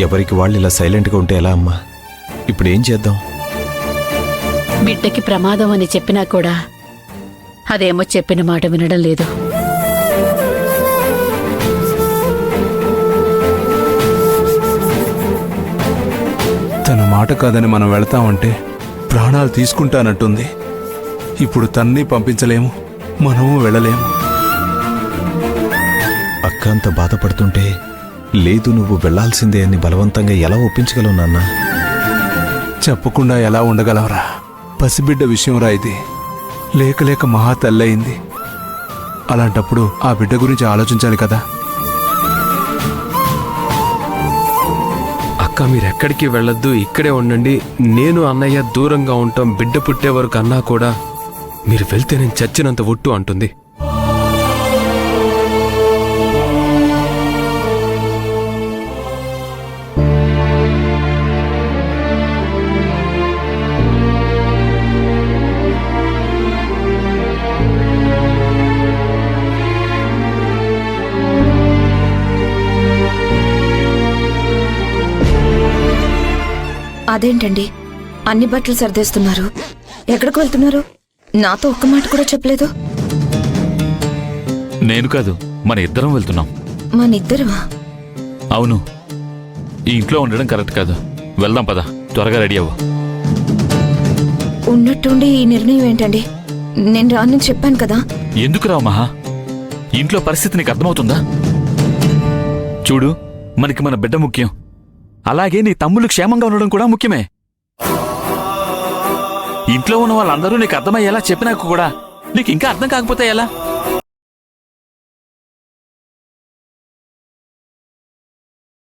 ఎవరికి వాళ్ళు ఇలా సైలెంట్గా ఉంటే ఎలా అమ్మా? ఇప్పుడు ఏం చేద్దాం? బిడ్డకి ప్రమాదం అని చెప్పినా కూడా అదేమో చెప్పిన మాట వినడం లేదు. తన మాట కాదని మనం వెళతామంటే ప్రాణాలు తీసుకుంటానంటుంది. ఇప్పుడు తన్ని పంపించలేము, మనము వెళ్ళలేము. అక్క అంత బాధపడుతుంటే లేదు నువ్వు వెళ్లాల్సిందే అని బలవంతంగా ఎలా ఒప్పించగలవు నాన్న? చెప్పకుండా ఎలా ఉండగలవరా? పసిబిడ్డ విషయం రా ఇది. లేక లేక మహా తల్లయింది. అలాంటప్పుడు ఆ బిడ్డ గురించి ఆలోచించాలి కదా. అక్క మీరెక్కడికి వెళ్ళొద్దు, ఇక్కడే ఉండండి, నేను అన్నయ్య దూరంగా ఉంటాం, బిడ్డ పుట్టే వరకు అన్నా కూడా మీరు వెళ్తే నేను చచ్చినంత ఒట్టు అంటుంది. అదేంటండి అన్ని బట్టలు సర్దేస్తున్నారు? ఎక్కడికి వెళ్తున్నారు? నాతో ఒక్క మాట కూడా చెప్పలేదు. నేను కాదు, మన ఇద్దరం వెళ్తున్నాం. మనిద్దరమా? అవును, ఈ ఇంట్లో ఉండడం కరెక్ట్ కాదు. వెళ్దాం పద, త్వరగా రెడీ అవ్వు. ఉన్నట్టుండి ఈ నిర్ణయం ఏంటండి? నేను రానని చెప్పాను కదా. ఎందుకు రావు మహా? ఇంట్లో పరిస్థితి నీకు అర్థమవుతుందా? చూడు, మనకి మన బిడ్డ ముఖ్యం. అలాగే నీ తమ్ముళ్ళు క్షేమంగా ఉండడం కూడా ముఖ్యమే. ఇంట్లో ఉన్న వాళ్ళందరూ నీకు అర్థమయ్యేలా చెప్పినాక కూడా నీకు ఇంకా అర్థం కాకపోతే ఎలా?